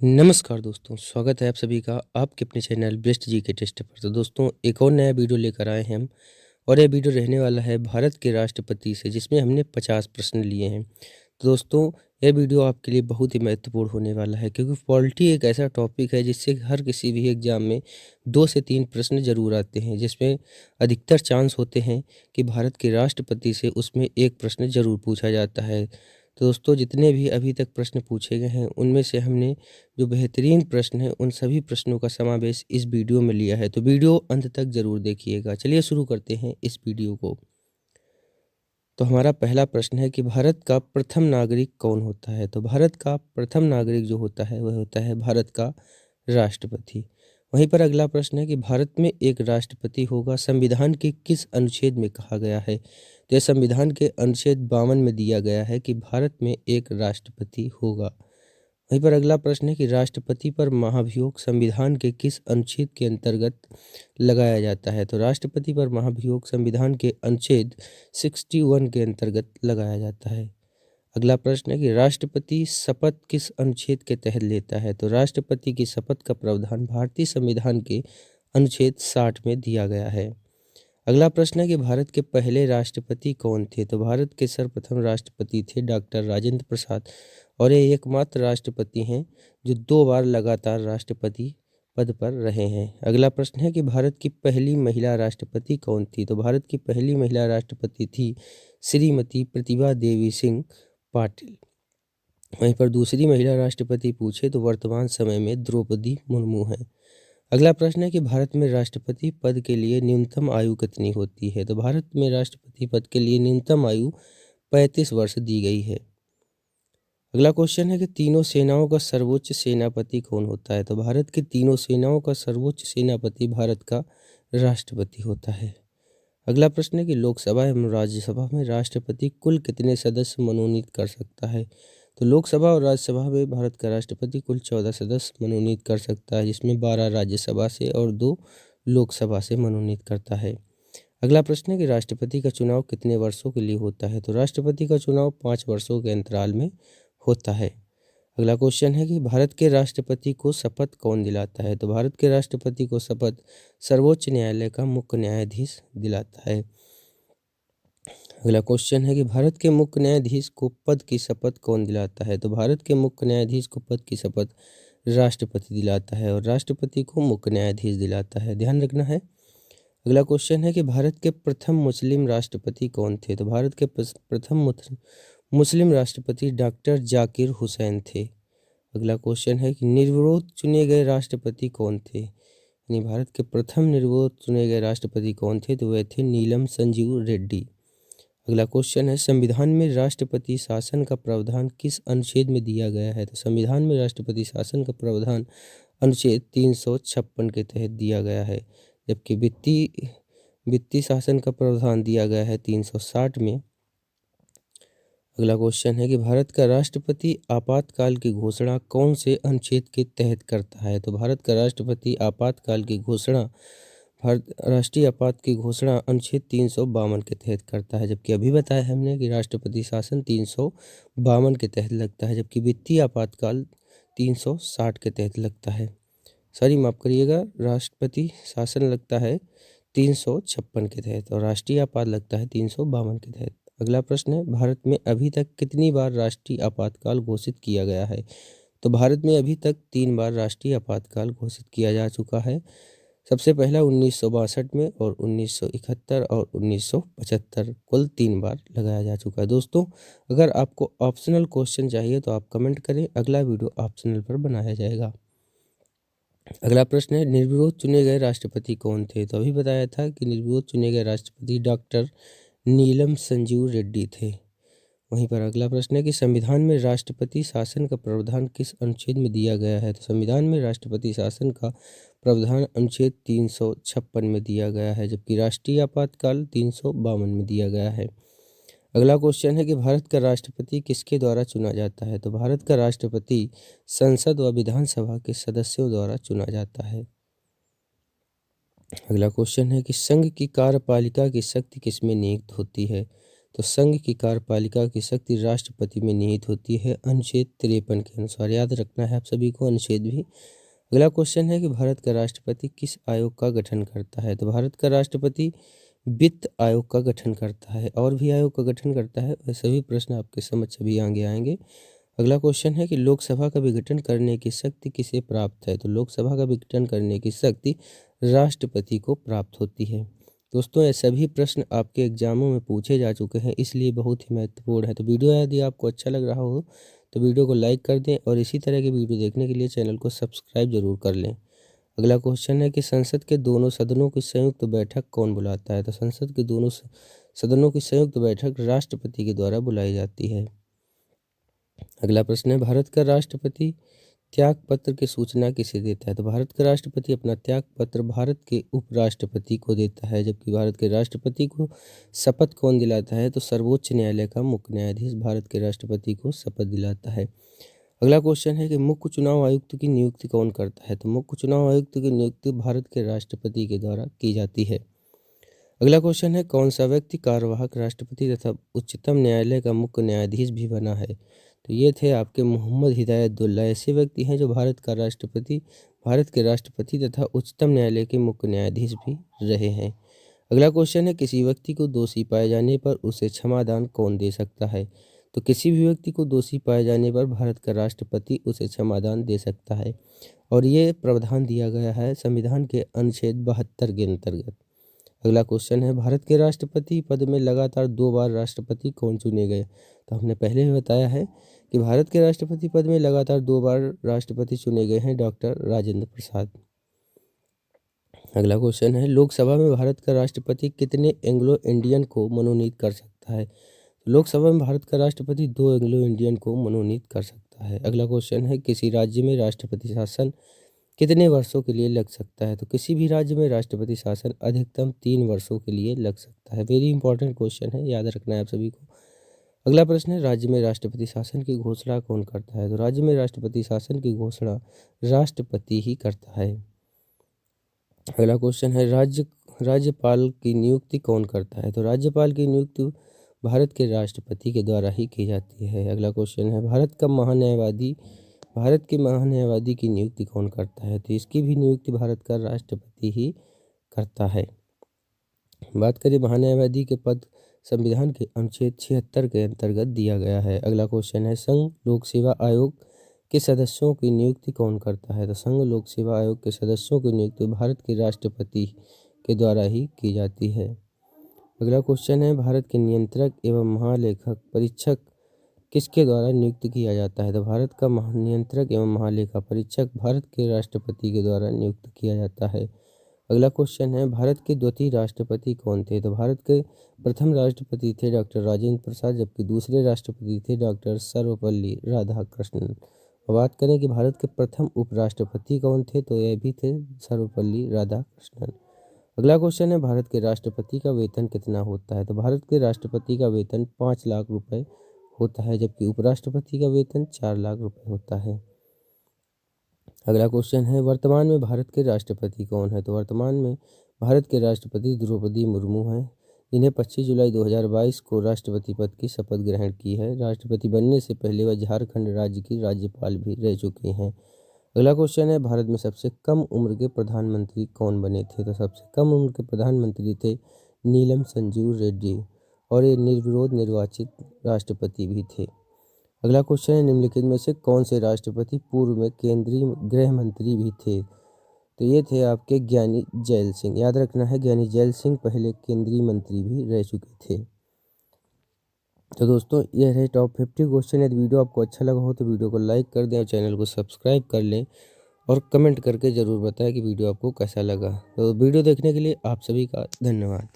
नमस्कार दोस्तों, स्वागत है आप सभी का आपके अपने चैनल बेस्ट जी के टेस्ट पर। तो दोस्तों एक और नया वीडियो लेकर आए हैं हम और ये वीडियो रहने वाला है भारत के राष्ट्रपति से, जिसमें हमने 50 प्रश्न लिए हैं। तो दोस्तों ये वीडियो आपके लिए बहुत ही महत्वपूर्ण होने वाला है, क्योंकि पॉलिटी एक ऐसा टॉपिक है जिससे हर किसी भी एग्जाम में 2 से 3 प्रश्न जरूर आते हैं, जिसमें अधिकतर चांस होते हैं कि भारत के राष्ट्रपति से उसमें एक प्रश्न जरूर पूछा जाता है। तो दोस्तों जितने भी अभी तक प्रश्न पूछे गए हैं उनमें से हमने जो बेहतरीन प्रश्न हैं उन सभी प्रश्नों का समावेश इस वीडियो में लिया है। तो वीडियो अंत तक ज़रूर देखिएगा। चलिए शुरू करते हैं इस वीडियो को। तो हमारा पहला प्रश्न है कि भारत का प्रथम नागरिक कौन होता है? तो भारत का प्रथम नागरिक जो होता है वह होता है भारत का राष्ट्रपति। वहीं पर अगला प्रश्न है कि भारत में एक राष्ट्रपति होगा, संविधान के किस अनुच्छेद में कहा गया है? तो यह संविधान के अनुच्छेद 52 में दिया गया है कि भारत में एक राष्ट्रपति होगा। वहीं पर अगला प्रश्न है कि राष्ट्रपति पर महाभियोग संविधान के किस अनुच्छेद के अंतर्गत लगाया जाता है? तो राष्ट्रपति पर महाभियोग संविधान के अनुच्छेद 61 के अंतर्गत लगाया जाता है। अगला प्रश्न है कि राष्ट्रपति शपथ किस अनुच्छेद के तहत लेता है? तो राष्ट्रपति की शपथ का प्रावधान भारतीय संविधान के अनुच्छेद 60 में दिया गया है। अगला प्रश्न है कि भारत के पहले राष्ट्रपति कौन थे? तो भारत के सर्वप्रथम राष्ट्रपति थे डॉक्टर राजेंद्र प्रसाद, और ये एकमात्र राष्ट्रपति हैं जो 2 बार लगातार राष्ट्रपति पद पर रहे हैं। अगला प्रश्न है कि भारत की पहली महिला राष्ट्रपति कौन थी? तो भारत की पहली महिला राष्ट्रपति थी श्रीमती प्रतिभा देवी सिंह पाटिल। वहीं पर दूसरी महिला राष्ट्रपति पूछे तो वर्तमान समय में द्रौपदी मुर्मू हैं। अगला प्रश्न है कि भारत में राष्ट्रपति पद के लिए न्यूनतम आयु कितनी होती है? तो भारत में राष्ट्रपति पद के लिए न्यूनतम आयु 35 वर्ष दी गई है। अगला क्वेश्चन है कि तीनों सेनाओं का सर्वोच्च सेनापति कौन होता है? तो भारत की तीनों सेनाओं का सर्वोच्च सेनापति भारत का राष्ट्रपति होता है। अगला प्रश्न है कि लोकसभा एवं राज्यसभा में राष्ट्रपति कुल कितने सदस्य मनोनीत कर सकता है? तो लोकसभा और राज्यसभा में भारत का राष्ट्रपति कुल 14 सदस्य मनोनीत कर सकता है, जिसमें 12 राज्यसभा से और 2 लोकसभा से मनोनीत करता है। अगला प्रश्न है कि राष्ट्रपति का चुनाव कितने वर्षों के लिए होता है? तो राष्ट्रपति का चुनाव 5 वर्षों के अंतराल में होता है। अगला क्वेश्चन है कि भारत के राष्ट्रपति को शपथ कौन दिलाता है? तो भारत के राष्ट्रपति को शपथ सर्वोच्च न्यायालय का मुख्य न्यायाधीश दिलाता है। अगला क्वेश्चन है कि भारत के मुख्य न्यायाधीश को पद की शपथ कौन दिलाता है? तो भारत के मुख्य न्यायाधीश को पद की शपथ राष्ट्रपति दिलाता है, और राष्ट्रपति को मुख्य न्यायाधीश दिलाता है, ध्यान रखना है। अगला क्वेश्चन है कि भारत के प्रथम मुस्लिम राष्ट्रपति कौन थे? तो भारत के प्रथम मुस्लिम राष्ट्रपति डॉक्टर जाकिर हुसैन थे। अगला क्वेश्चन है कि निर्विरोध चुने गए राष्ट्रपति कौन थे? यानी भारत के प्रथम निर्विरोध चुने गए राष्ट्रपति कौन थे? तो वे थे नीलम संजीव रेड्डी। अगला क्वेश्चन है संविधान में राष्ट्रपति शासन का प्रावधान किस अनुच्छेद में दिया गया है? तो संविधान में राष्ट्रपति शासन का प्रावधान अनुच्छेद 356 के तहत दिया गया है, जबकि वित्तीय शासन का प्रावधान दिया गया है 360 में। अगला क्वेश्चन है कि भारत का राष्ट्रपति आपातकाल की घोषणा कौन से अनुच्छेद के तहत करता है? तो भारत का राष्ट्रपति आपातकाल की घोषणा भारत राष्ट्रीय आपात की घोषणा अनुच्छेद 352 के तहत करता है, जबकि अभी बताया हमने कि राष्ट्रपति शासन 352 के तहत लगता है, जबकि वित्तीय आपातकाल 360 के तहत लगता है। सॉरी, माफ करिएगा, राष्ट्रपति शासन लगता है 356 के तहत और राष्ट्रीय आपात लगता है 352 के तहत। अगला प्रश्न है भारत में अभी तक कितनी बार राष्ट्रीय आपातकाल घोषित किया गया है? तो भारत में अभी तक 3 बार राष्ट्रीय आपातकाल घोषित किया जा चुका है। सबसे पहला 1962 में और 1971 और 1975, कुल 3 बार लगाया जा चुका है। दोस्तों अगर आपको ऑप्शनल क्वेश्चन चाहिए तो आप कमेंट करें, अगला वीडियो ऑप्शनल पर बनाया जाएगा। अगला प्रश्न है निर्विरोध चुने गए राष्ट्रपति कौन थे? तो अभी बताया था कि निर्विरोध चुने गए राष्ट्रपति डॉक्टर नीलम संजीव रेड्डी थे। वहीं पर अगला प्रश्न है कि संविधान में राष्ट्रपति शासन का प्रावधान किस अनुच्छेद में दिया गया है? तो संविधान में राष्ट्रपति शासन का प्रावधान अनुच्छेद 356 में दिया गया है, जबकि राष्ट्रीय आपातकाल 352 में दिया गया है। अगला क्वेश्चन है कि भारत का राष्ट्रपति किसके द्वारा चुना जाता है? तो भारत का राष्ट्रपति संसद व विधानसभा के सदस्यों द्वारा चुना जाता है। अगला क्वेश्चन है कि संघ की कार्यपालिका की शक्ति किसमें नियुक्त होती है? तो संघ की कार्यपालिका की शक्ति राष्ट्रपति में निहित होती है अनुच्छेद 53 के अनुसार। याद रखना है आप सभी को अनुच्छेद भी। अगला क्वेश्चन है कि भारत का राष्ट्रपति किस आयोग का गठन करता है? तो भारत का राष्ट्रपति वित्त आयोग का गठन करता है और भी आयोग का गठन करता है। वह सभी प्रश्न आपके समझ सभी आगे आएंगे। अगला क्वेश्चन है कि लोकसभा का विघटन करने की शक्ति किसे प्राप्त है? तो लोकसभा का विघटन करने की शक्ति राष्ट्रपति को प्राप्त होती है। दोस्तों, ये सभी प्रश्न आपके एग्जामों में पूछे जा चुके हैं, इसलिए बहुत ही महत्वपूर्ण है। तो वीडियो यदि आपको अच्छा लग रहा हो तो वीडियो को लाइक कर दें और इसी तरह के वीडियो देखने के लिए चैनल को सब्सक्राइब जरूर कर लें। अगला क्वेश्चन है कि संसद के दोनों सदनों की संयुक्त बैठक कौन बुलाता है? तो संसद के दोनों सदनों की संयुक्त बैठक राष्ट्रपति के द्वारा बुलाई जाती है। अगला प्रश्न है भारत का राष्ट्रपति त्याग पत्र की सूचना किसे देता है? तो भारत का राष्ट्रपति अपना त्याग पत्र भारत के उपराष्ट्रपति को देता है, जबकि भारत के राष्ट्रपति को शपथ कौन दिलाता है? तो सर्वोच्च न्यायालय का मुख्य न्यायाधीश भारत के राष्ट्रपति को शपथ दिलाता है। अगला क्वेश्चन है कि मुख्य चुनाव आयुक्त की नियुक्ति कौन करता है? तो मुख्य चुनाव आयुक्त की नियुक्ति भारत के राष्ट्रपति के द्वारा की जाती है। अगला क्वेश्चन है कौन सा व्यक्ति कार्यवाहक राष्ट्रपति तथा उच्चतम न्यायालय का मुख्य न्यायाधीश भी बना है? तो ये थे आपके मोहम्मद हिदायतुल्लाह। ऐसे व्यक्ति हैं जो भारत के राष्ट्रपति तथा उच्चतम न्यायालय के मुख्य न्यायाधीश भी रहे हैं। अगला क्वेश्चन है किसी व्यक्ति को दोषी पाए जाने पर उसे क्षमादान कौन दे सकता है? तो किसी भी व्यक्ति को दोषी पाए जाने पर भारत का राष्ट्रपति उसे क्षमादान दे सकता है और ये प्रावधान दिया गया है संविधान के अनुच्छेद 72 के अंतर्गत। अगला क्वेश्चन है भारत के राष्ट्रपति पद में लगातार 2 बार राष्ट्रपति कौन चुने गए? तो हमने पहले ही बताया है कि भारत के राष्ट्रपति पद में लगातार 2 बार राष्ट्रपति चुने गए हैं, डॉक्टर राजेंद्र प्रसाद। अगला क्वेश्चन है लोकसभा में भारत का राष्ट्रपति कितने एंग्लो इंडियन को मनोनीत कर सकता है? लोकसभा में भारत का राष्ट्रपति 2 एंग्लो इंडियन को मनोनीत कर सकता है। अगला क्वेश्चन है किसी राज्य में राष्ट्रपति शासन कितने वर्षों के लिए लग सकता है? तो किसी भी राज्य में राष्ट्रपति शासन अधिकतम 3 वर्षों के लिए लग सकता है। वेरी इंपॉर्टेंट क्वेश्चन है, याद रखना है आप सभी को। अगला प्रश्न है राज्य में राष्ट्रपति शासन की घोषणा कौन करता है? तो राज्य में राष्ट्रपति शासन की घोषणा राष्ट्रपति ही करता है। अगला क्वेश्चन है राज्यपाल की नियुक्ति कौन करता है? तो राज्यपाल की नियुक्ति भारत के राष्ट्रपति के द्वारा ही की जाती है। अगला क्वेश्चन है भारत के महान्यायवादी की नियुक्ति कौन करता है? तो इसकी भी नियुक्ति भारत का राष्ट्रपति ही करता है। बात करें महान्यायवादी के पद संविधान के अनुच्छेद 76 के अंतर्गत दिया गया है। अगला क्वेश्चन है संघ लोक सेवा आयोग के सदस्यों की नियुक्ति कौन करता है? तो संघ लोक सेवा आयोग के सदस्यों की नियुक्ति भारत के राष्ट्रपति के द्वारा ही की जाती है। अगला क्वेश्चन है भारत के नियंत्रक एवं महालेखक परीक्षक किसके द्वारा नियुक्त किया जाता है? तो भारत का नियंत्रक एवं महालेखा परीक्षक भारत के राष्ट्रपति के द्वारा नियुक्त किया जाता है। अगला क्वेश्चन है भारत के द्वितीय राष्ट्रपति कौन थे? तो भारत के प्रथम राष्ट्रपति थे डॉक्टर राजेंद्र प्रसाद, जबकि दूसरे राष्ट्रपति थे डॉक्टर सर्वपल्ली राधाकृष्णन। बात करें कि भारत के प्रथम उपराष्ट्रपति कौन थे? तो यह भी थे सर्वपल्ली राधाकृष्णन। अगला क्वेश्चन है भारत के राष्ट्रपति का वेतन कितना होता है? तो भारत के राष्ट्रपति का वेतन 5 लाख रुपए होता है, जबकि उपराष्ट्रपति का वेतन 4 लाख रुपए होता है। अगला क्वेश्चन है वर्तमान में भारत के राष्ट्रपति कौन है? तो वर्तमान में भारत के राष्ट्रपति द्रौपदी मुर्मू हैं, जिन्हें 25 जुलाई 2022 को राष्ट्रपति पद की शपथ ग्रहण की है। राष्ट्रपति बनने से पहले वह झारखंड राज्य की राज्यपाल भी रह चुकी हैं। अगला क्वेश्चन है भारत में सबसे कम उम्र के प्रधानमंत्री कौन बने थे? तो सबसे कम उम्र के प्रधानमंत्री थे नीलम संजीव रेड्डी और ये निर्विरोध निर्वाचित राष्ट्रपति भी थे। अगला क्वेश्चन है निम्नलिखित में से कौन से राष्ट्रपति पूर्व में केंद्रीय गृह मंत्री भी थे? तो ये थे आपके ज्ञानी जैल सिंह। याद रखना है ज्ञानी जैल सिंह पहले केंद्रीय मंत्री भी रह चुके थे। तो दोस्तों ये रहे टॉप 50 क्वेश्चन। यदि वीडियो आपको अच्छा लगा हो तो वीडियो को लाइक कर दें और चैनल को सब्सक्राइब कर लें और कमेंट करके ज़रूर बताएं कि वीडियो आपको कैसा लगा। तो वीडियो देखने के लिए आप सभी का धन्यवाद।